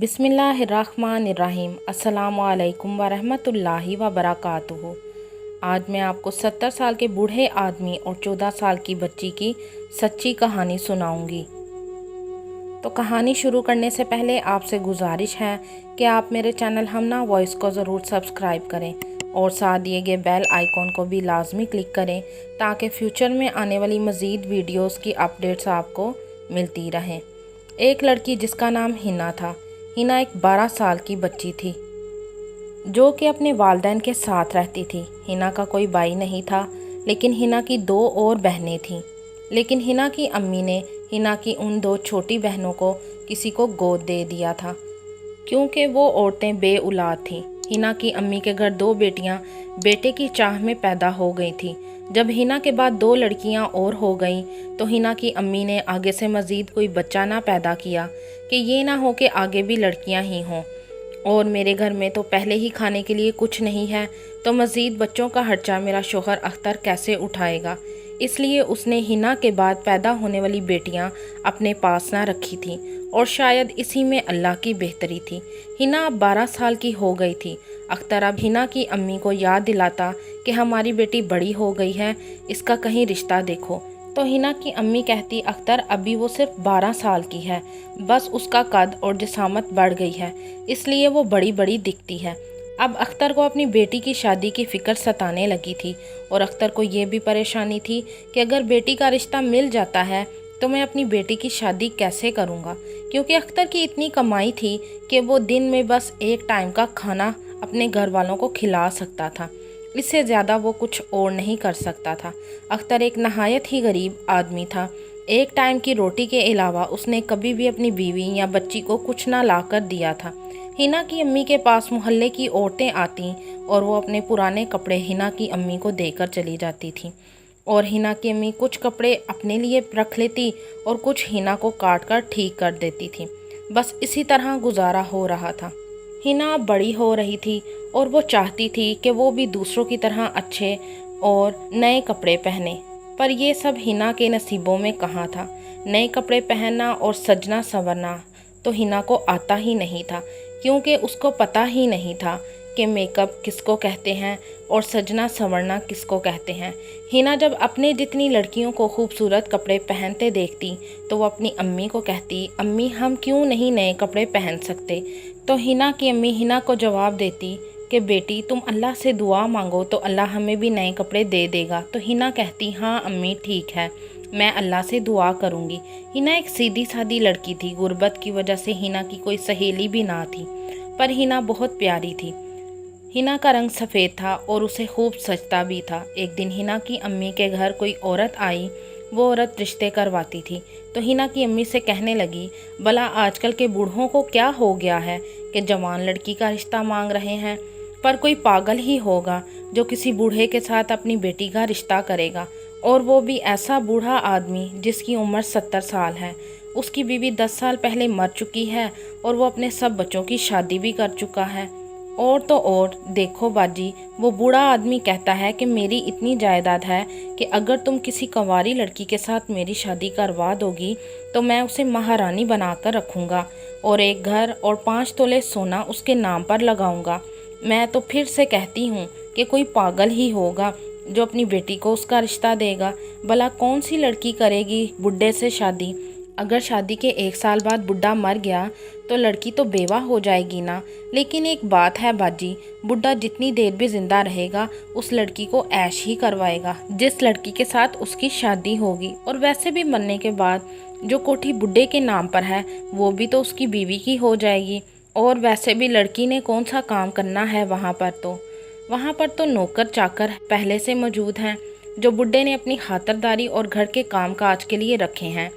बिस्मिल्लाहिर्रहमानिर्रहीम। अस्सलामुअलैकुम वरहमतुल्लाहि वबरकातुहू। आज मैं आपको 70 साल के बूढ़े आदमी और 14 साल की बच्ची की सच्ची कहानी सुनाऊंगी। तो कहानी शुरू करने से पहले आपसे गुजारिश है कि आप मेरे चैनल हमना वॉइस को ज़रूर सब्सक्राइब करें और साथ दिए गए बेल आइकॉन को भी लाजमी क्लिक करें ताकि फ्यूचर में आने वाली मज़ीद वीडियोस की अपडेट्स आपको मिलती रहें। एक लड़की जिसका नाम हिना था। हिना एक 12 साल की बच्ची थी जो कि अपने वालिदैन के साथ रहती थी। हिना का कोई भाई नहीं था, लेकिन हिना की 2 और बहनें थीं। लेकिन हिना की अम्मी ने हिना की उन 2 छोटी बहनों को किसी को गोद दे दिया था क्योंकि वो औरतें बे औलाद थीं। हिना की अम्मी के घर 2 बेटियां बेटे की चाह में पैदा हो गई थीं। जब हिना के बाद 2 लड़कियां और हो गईं तो हिना की अम्मी ने आगे से मज़ीद कोई बच्चा ना पैदा किया कि ये ना हो कि आगे भी लड़कियां ही हों, और मेरे घर में तो पहले ही खाने के लिए कुछ नहीं है तो मज़ीद बच्चों का खर्चा मेरा शोहर अख्तर कैसे उठाएगा। इसलिए उसने हिना के बाद पैदा होने वाली बेटियां अपने पास ना रखी थीं और शायद इसी में अल्लाह की बेहतरी थी। हिना अब 12 साल की हो गई थी। अख्तर अब हिना की अम्मी को याद दिलाता कि हमारी बेटी बड़ी हो गई है, इसका कहीं रिश्ता देखो। तो हिना की अम्मी कहती, अख्तर अभी वो सिर्फ 12 साल की है, बस उसका कद और जिसामत बढ़ गई है इसलिए वो बड़ी बड़ी दिखती है। अब अख्तर को अपनी बेटी की शादी की फ़िक्र सताने लगी थी और अख्तर को ये भी परेशानी थी कि अगर बेटी का रिश्ता मिल जाता है तो मैं अपनी बेटी की शादी कैसे करूँगा, क्योंकि अख्तर की इतनी कमाई थी कि वो दिन में बस एक टाइम का खाना अपने घर वालों को खिला सकता था, इससे ज़्यादा वो कुछ और नहीं कर सकता था। अख्तर एक नहायत ही गरीब आदमी था। एक टाइम की रोटी के अलावा उसने कभी भी अपनी बीवी या बच्ची को कुछ ना ला कर दिया था। हिना की अम्मी के पास मोहल्ले की औरतें आतीं और वो अपने पुराने कपड़े हिना की अम्मी को देकर चली जाती थीं, और हिना की अम्मी कुछ कपड़े अपने लिए रख लेती और कुछ हिना को काट कर ठीक कर देती थी। बस इसी तरह गुजारा हो रहा था। हिना बड़ी हो रही थी और वो चाहती थी कि वो भी दूसरों की तरह अच्छे और नए कपड़े पहने, पर ये सब हिना के नसीबों में कहाँ था। नए कपड़े पहनना और सजना संवरना तो हिना को आता ही नहीं था, क्योंकि उसको पता ही नहीं था कि मेकअप किसको कहते हैं और सजना संवरना किसको कहते हैं। हिना जब अपने जितनी लड़कियों को खूबसूरत कपड़े पहनते देखती तो वो अपनी अम्मी को कहती, अम्मी हम क्यों नहीं नए कपड़े पहन सकते। तो हिना की अम्मी हिना को जवाब देती कि बेटी तुम अल्लाह से दुआ मांगो तो अल्लाह हमें भी नए कपड़े दे देगा। तो हिना कहती, हाँ अम्मी ठीक है, मैं अल्लाह से दुआ करूँगी। हिना एक सीधी सादी लड़की थी। गुर्बत की वजह से हिना की कोई सहेली भी ना थी, पर हिना बहुत प्यारी थी। हिना का रंग सफ़ेद था और उसे खूब सजता भी था। एक दिन हिना की अम्मी के घर कोई औरत आई। वो औरत रिश्ते करवाती थी तो हिना की अम्मी से कहने लगी, भला आजकल के बूढ़ों को क्या हो गया है कि जवान लड़की का रिश्ता मांग रहे हैं, पर कोई पागल ही होगा जो किसी बूढ़े के साथ अपनी बेटी का रिश्ता करेगा, और वो भी ऐसा बूढ़ा आदमी जिसकी उम्र 70 साल है। उसकी बीवी 10 साल पहले मर चुकी है और वो अपने सब बच्चों की शादी भी कर चुका है। और तो और देखो बाजी, वो बूढ़ा आदमी कहता है कि मेरी इतनी जायदाद है कि अगर तुम किसी कंवारी लड़की के साथ मेरी शादी करवा दोगी तो मैं उसे महारानी बनाकर रखूँगा और एक घर और 5 तोले सोना उसके नाम पर लगाऊंगा। मैं तो फिर से कहती हूँ कि कोई पागल ही होगा जो अपनी बेटी को उसका रिश्ता देगा। भला कौन सी लड़की करेगी बुढ़े से शादी। अगर शादी के 1 साल बाद बुढ़ा मर गया तो लड़की तो बेवा हो जाएगी ना। लेकिन एक बात है बाजी, बुढ़ा जितनी देर भी जिंदा रहेगा उस लड़की को ऐश ही करवाएगा जिस लड़की के साथ उसकी शादी होगी, और वैसे भी मरने के बाद जो कोठी बुढ़े के नाम पर है वो भी तो उसकी बीवी की हो जाएगी। और वैसे भी लड़की ने कौन सा काम करना है वहाँ पर तो नौकर चाकर पहले से मौजूद हैं जो बुढ़े ने अपनी खातिरदारी और घर के काम काज के लिए रखे हैं।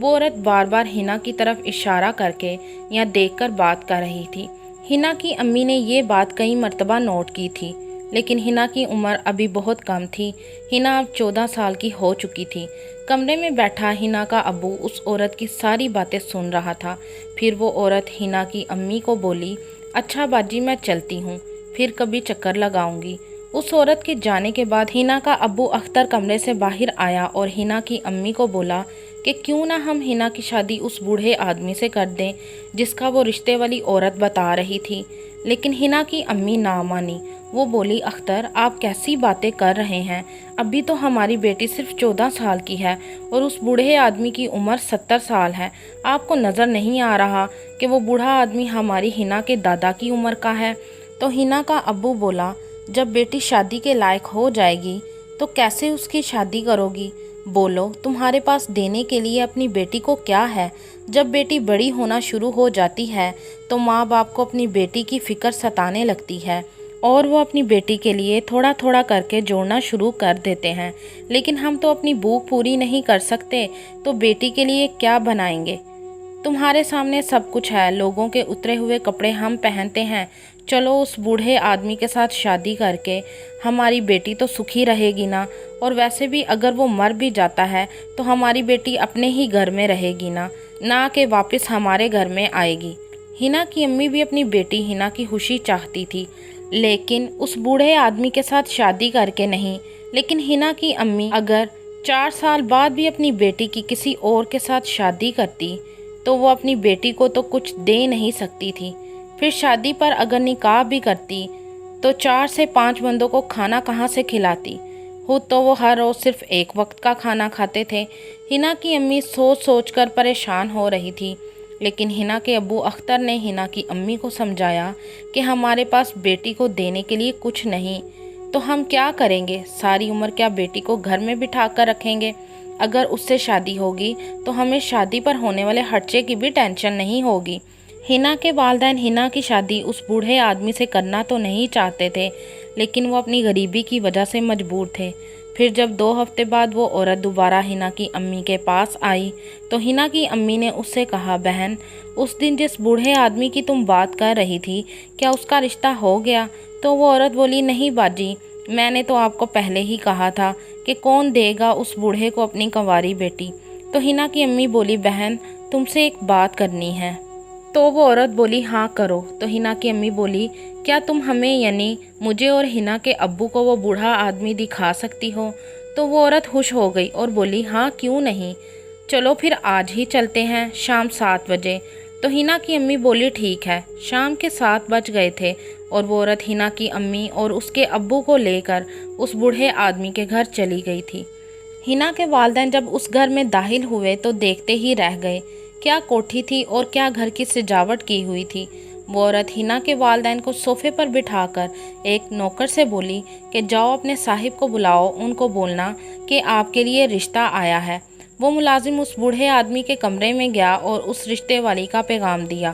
वो औरत बार बार हिना की तरफ इशारा करके या देखकर बात कर रही थी। हिना की अम्मी ने ये बात कई मर्तबा नोट की थी, लेकिन हिना की उम्र अभी बहुत कम थी। हिना अब 14 साल की हो चुकी थी। कमरे में बैठा हिना का अब्बू उस औरत की सारी बातें सुन रहा था। फिर वो औरत हिना की अम्मी को बोली, अच्छा बाजी मैं चलती हूँ, फिर कभी चक्कर लगाऊंगी। उस औरत के जाने के बाद हिना का अब्बू अख्तर कमरे से बाहर आया और हिना की अम्मी को बोला कि क्यों ना हम हिना की शादी उस बूढ़े आदमी से कर दें जिसका वो रिश्ते वाली औरत बता रही थी। लेकिन हिना की अम्मी ना मानी। वो बोली, अख्तर आप कैसी बातें कर रहे हैं, अभी तो हमारी बेटी सिर्फ 14 साल की है और उस बूढ़े आदमी की उम्र 70 साल है। आपको नज़र नहीं आ रहा कि वो बूढ़ा आदमी हमारी हिना के दादा की उम्र का है। तो हिना का अब्बू बोला, जब बेटी शादी के लायक हो जाएगी तो कैसे उसकी शादी करोगी? बोलो, तुम्हारे पास देने के लिए अपनी बेटी को क्या है? जब बेटी बड़ी होना शुरू हो जाती है तो माँ बाप को अपनी बेटी की फ़िक्र सताने लगती है और वो अपनी बेटी के लिए थोड़ा थोड़ा करके जोड़ना शुरू कर देते हैं। लेकिन हम तो अपनी भूख पूरी नहीं कर सकते तो बेटी के लिए क्या बनाएंगे? तुम्हारे सामने सब कुछ है, लोगों के उतरे हुए कपड़े हम पहनते हैं। चलो उस बूढ़े आदमी के साथ शादी करके हमारी बेटी तो सुखी रहेगी ना, और वैसे भी अगर वो मर भी जाता है तो हमारी बेटी अपने ही घर में रहेगी ना कि वापस हमारे घर में आएगी। हिना की अम्मी भी अपनी बेटी हिना की खुशी चाहती थी, लेकिन उस बूढ़े आदमी के साथ शादी करके नहीं। लेकिन हिना की अम्मी अगर 4 साल बाद भी अपनी बेटी की किसी और के साथ शादी करती तो वो अपनी बेटी को तो कुछ दे नहीं सकती थी। फिर शादी पर अगर निकाह भी करती तो 4 से 5 बंदों को खाना कहाँ से खिलाती? खुद तो वो हर रोज़ सिर्फ एक वक्त का खाना खाते थे। हिना की अम्मी सोच सोच कर परेशान हो रही थी। लेकिन हिना के अब्बू अख्तर ने हिना की अम्मी को समझाया कि हमारे पास बेटी को देने के लिए कुछ नहीं, तो हम क्या करेंगे? सारी उम्र क्या बेटी को घर में बिठा कर रखेंगे? अगर उससे शादी होगी तो हमें शादी पर होने वाले खर्चे की भी टेंशन नहीं होगी। हिना के वालिदैन हिना की शादी उस बूढ़े आदमी से करना तो नहीं चाहते थे, लेकिन वो अपनी गरीबी की वजह से मजबूर थे। फिर जब 2 हफ्ते बाद वो औरत दोबारा हिना की अम्मी के पास आई तो हिना की अम्मी ने उससे कहा, बहन, उस दिन जिस बूढ़े आदमी की तुम बात कर रही थी, क्या उसका रिश्ता हो गया? तो वो औरत बोली, नहीं बाजी, मैंने तो आपको पहले ही कहा था कि कौन देगा उस बूढ़े को अपनी कंवारी बेटी। तो हिना की अम्मी बोली, बहन, तुमसे एक बात करनी है। तो वो औरत बोली, हाँ करो। तो हिना की अम्मी बोली, क्या तुम हमें यानी मुझे और हिना के अब्बू को वो बूढ़ा आदमी दिखा सकती हो? तो वो औरत खुश हो गई और बोली, हाँ क्यों नहीं, चलो फिर आज ही चलते हैं, शाम 7 बजे। तो हिना की अम्मी बोली, ठीक है। शाम के 7 बज गए थे और वो औरत हिना की अम्मी और उसके अब्बू को लेकर उस बूढ़े आदमी के घर चली गई थी। हिना के वालिदैन जब उस घर में दाखिल हुए तो देखते ही रह गए। क्या कोठी थी और क्या घर की सजावट की हुई थी। वो औरत हिना के वालिदैन को सोफे पर बिठाकर एक नौकर से बोली कि जाओ अपने साहिब को बुलाओ, उनको बोलना कि आपके लिए रिश्ता आया है। वो मुलाजिम उस बूढ़े आदमी के कमरे में गया और उस रिश्ते वाली का पैगाम दिया।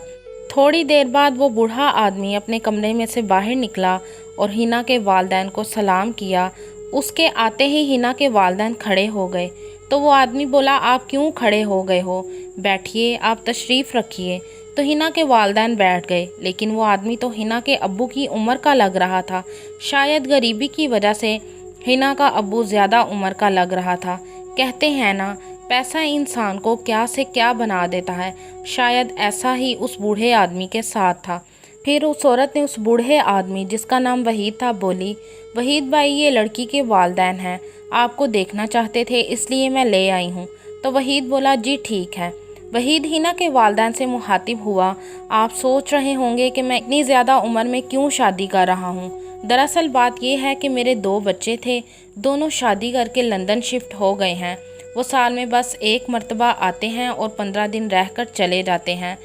थोड़ी देर बाद वो बूढ़ा आदमी अपने कमरे में से बाहर निकला और हिना के वालिदैन को सलाम किया। उसके आते ही हिना के वालिदैन खड़े हो गए। तो वो आदमी बोला, आप क्यों खड़े हो गए हो? बैठिए, आप तशरीफ़ रखिए। तो हिना के वालिदैन बैठ गए, लेकिन वो आदमी तो हिना के अब्बू की उम्र का लग रहा था। शायद गरीबी की वजह से हिना का अब्बू ज़्यादा उम्र का लग रहा था। कहते हैं ना, पैसा इंसान को क्या से क्या बना देता है। शायद ऐसा ही उस बूढ़े आदमी के साथ था। फिर उस औरत ने उस बूढ़े आदमी जिसका नाम वहीद था बोली, वहीद भाई, ये लड़की के वालिदैन हैं, आपको देखना चाहते थे इसलिए मैं ले आई हूँ। तो वहीद बोला, जी ठीक है। वहीद हिना के वालिदैन से मुखातिब हुआ, आप सोच रहे होंगे कि मैं इतनी ज़्यादा उम्र में क्यों शादी कर रहा हूँ। दरअसल बात यह है कि मेरे 2 बच्चे थे, दोनों शादी करके लंदन शिफ्ट हो गए हैं। वो साल में बस 1 मरतबा आते हैं और 15 दिन रहकर चले जाते हैं।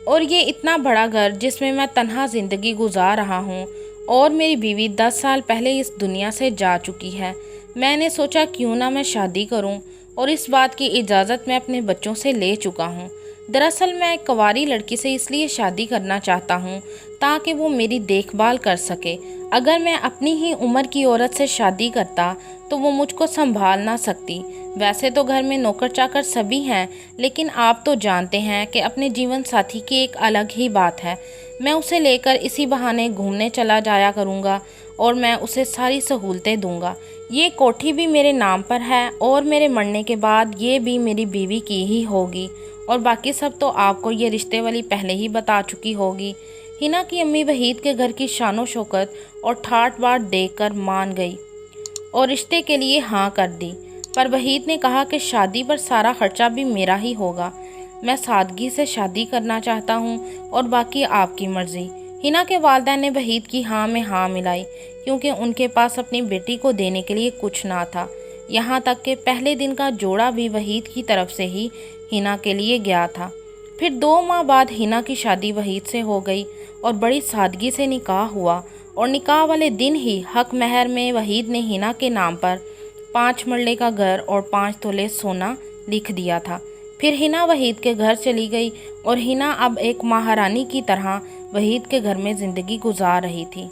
और ये इतना बड़ा घर जिसमें मैं तन्हा ज़िंदगी गुजार रहा हूँ, और मेरी बीवी 10 साल पहले इस दुनिया से जा चुकी है। मैंने सोचा क्यों ना मैं शादी करूँ, और इस बात की इजाज़त मैं अपने बच्चों से ले चुका हूँ। दरअसल मैं एक कंवारी लड़की से इसलिए शादी करना चाहता हूँ ताकि वो मेरी देखभाल कर सके। अगर मैं अपनी ही उम्र की औरत से शादी करता तो वो मुझको संभाल ना सकती। वैसे तो घर में नौकर चाकर सभी हैं, लेकिन आप तो जानते हैं कि अपने जीवन साथी की एक अलग ही बात है। मैं उसे लेकर इसी बहाने घूमने चला जाया करूँगा और मैं उसे सारी सहूलतें दूंगा। ये कोठी भी मेरे नाम पर है और मेरे मरने के बाद ये भी मेरी बीवी की ही होगी, और बाकी सब तो आपको ये रिश्ते वाली पहले ही बता चुकी होगी। हिना की अम्मी वहीद के घर की शानो शौकत और ठाट बाट देखकर मान गई और रिश्ते के लिए हाँ कर दी। पर वहीद ने कहा कि शादी पर सारा खर्चा भी मेरा ही होगा। मैं सादगी से शादी करना चाहता हूँ और बाकी आपकी मर्ज़ी। हिना के वालिदैन ने वहीद की हाँ में हाँ मिलाई, क्योंकि उनके पास अपनी बेटी को देने के लिए कुछ ना था। यहाँ तक कि पहले दिन का जोड़ा भी वहीद की तरफ से ही हिना के लिए गया था। फिर 2 माह बाद हिना की शादी वहीद से हो गई और बड़ी सादगी से निकाह हुआ, और निकाह वाले दिन ही हक महर में वहीद ने हिना के नाम पर 5 मरले का घर और 5 तोले सोना लिख दिया था। फिर हिना वहीद के घर चली गई और हिना अब एक महारानी की तरह वहीद के घर में ज़िंदगी गुजार रही थी।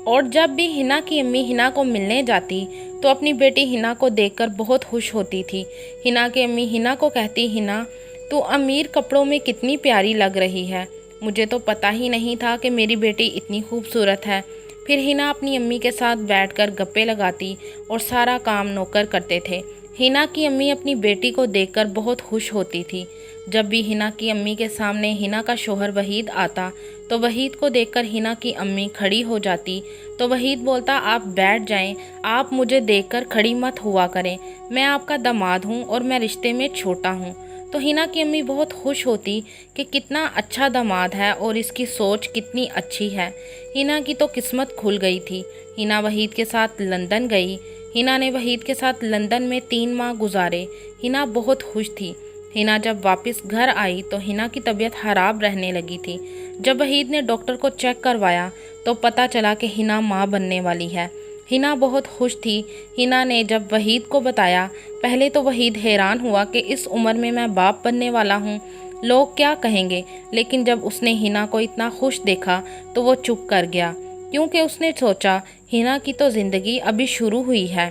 और जब भी हिना की अम्मी हिना को मिलने जाती तो अपनी बेटी हिना को देखकर बहुत खुश होती थी। हिना की अम्मी हिना को कहती, हिना तू अमीर कपड़ों में कितनी प्यारी लग रही है, मुझे तो पता ही नहीं था कि मेरी बेटी इतनी खूबसूरत है। फिर हिना अपनी अम्मी के साथ बैठकर गप्पे लगाती और सारा काम नौकर करते थे। हिना की अम्मी अपनी बेटी को देखकर बहुत खुश होती थी। जब भी हिना की अम्मी के सामने हिना का शोहर वहीद आता तो वहीद को देखकर हिना की अम्मी खड़ी हो जाती तो वहीद बोलता, आप बैठ जाएं, आप मुझे देखकर खड़ी मत हुआ करें, मैं आपका दामाद हूं और मैं रिश्ते में छोटा हूं। तो हिना की अम्मी बहुत खुश होती कि कितना अच्छा दामाद है और इसकी सोच कितनी अच्छी है। हिना की तो किस्मत खुल गई थी। हिना वहीद के साथ लंदन गई। हिना ने वहीद के साथ लंदन में 3 माह गुजारे। हिना बहुत खुश थी। हिना जब वापस घर आई तो हिना की तबीयत खराब रहने लगी थी। जब वहीद ने डॉक्टर को चेक करवाया तो पता चला कि हिना माँ बनने वाली है। हिना बहुत खुश थी। हिना ने जब वहीद को बताया, पहले तो वहीद हैरान हुआ कि इस उम्र में मैं बाप बनने वाला हूँ, लोग क्या कहेंगे। लेकिन जब उसने हिना को इतना खुश देखा तो वो चुप कर गया, क्योंकि उसने सोचा हिना की तो ज़िंदगी अभी शुरू हुई है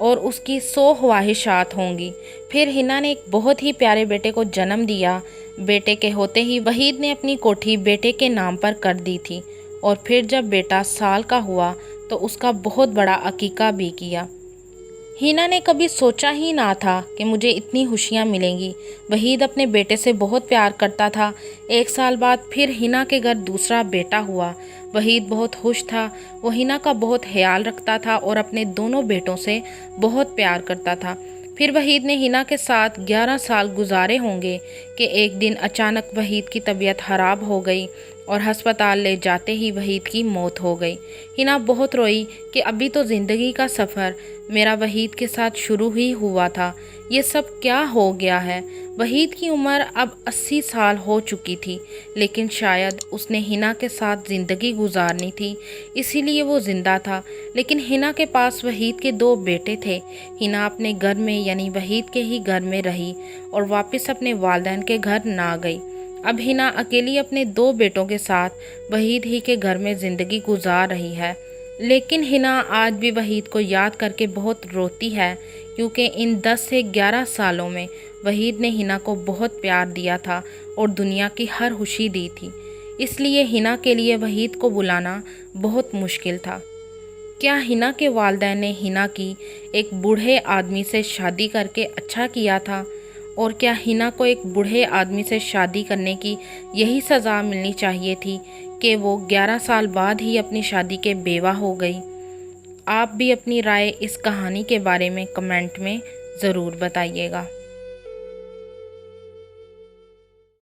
और उसकी 100 ख्वाहिशात होंगी। फिर हिना ने एक बहुत ही प्यारे बेटे को जन्म दिया। बेटे के होते ही वहीद ने अपनी कोठी बेटे के नाम पर कर दी थी, और फिर जब बेटा साल का हुआ तो उसका बहुत बड़ा अकीका भी किया। हिना ने कभी सोचा ही ना था कि मुझे इतनी खुशियाँ मिलेंगी। वहीद अपने बेटे से बहुत प्यार करता था। 1 साल बाद फिर हिना के घर दूसरा बेटा हुआ। वहीद बहुत खुश था। वो हिना का बहुत ख्याल रखता था और अपने दोनों बेटों से बहुत प्यार करता था। फिर वहीद ने हिना के साथ 11 साल गुजारे होंगे कि एक दिन अचानक वहीद की तबीयत ख़राब हो गई और हस्पताल ले जाते ही वहीद की मौत हो गई। हिना बहुत रोई कि अभी तो ज़िंदगी का सफ़र मेरा वहीद के साथ शुरू ही हुआ था, ये सब क्या हो गया है। वहीद की उम्र अब 80 साल हो चुकी थी, लेकिन शायद उसने हिना के साथ ज़िंदगी गुजारनी थी, इसीलिए वो ज़िंदा था। लेकिन हिना के पास वहीद के 2 बेटे थे। हिना अपने घर में यानी वहीद के ही घर में रही और वापस अपने वालिदैन के घर ना गई। अब हिना अकेली अपने 2 बेटों के साथ वहीद ही के घर में ज़िंदगी गुजार रही है। लेकिन हिना आज भी वहीद को याद करके बहुत रोती है, क्योंकि इन 10 से 11 सालों में वहीद ने हिना को बहुत प्यार दिया था और दुनिया की हर खुशी दी थी। इसलिए हिना के लिए वहीद को बुलाना बहुत मुश्किल था। क्या हिना के वालिदैन ने हिना की एक बूढ़े आदमी से शादी करके अच्छा किया था? और क्या हिना को एक बूढ़े आदमी से शादी करने की यही सज़ा मिलनी चाहिए थी कि वो 11 साल बाद ही अपनी शादी के बेवा हो गई? आप भी अपनी राय इस कहानी के बारे में कमेंट में ज़रूर बताइएगा।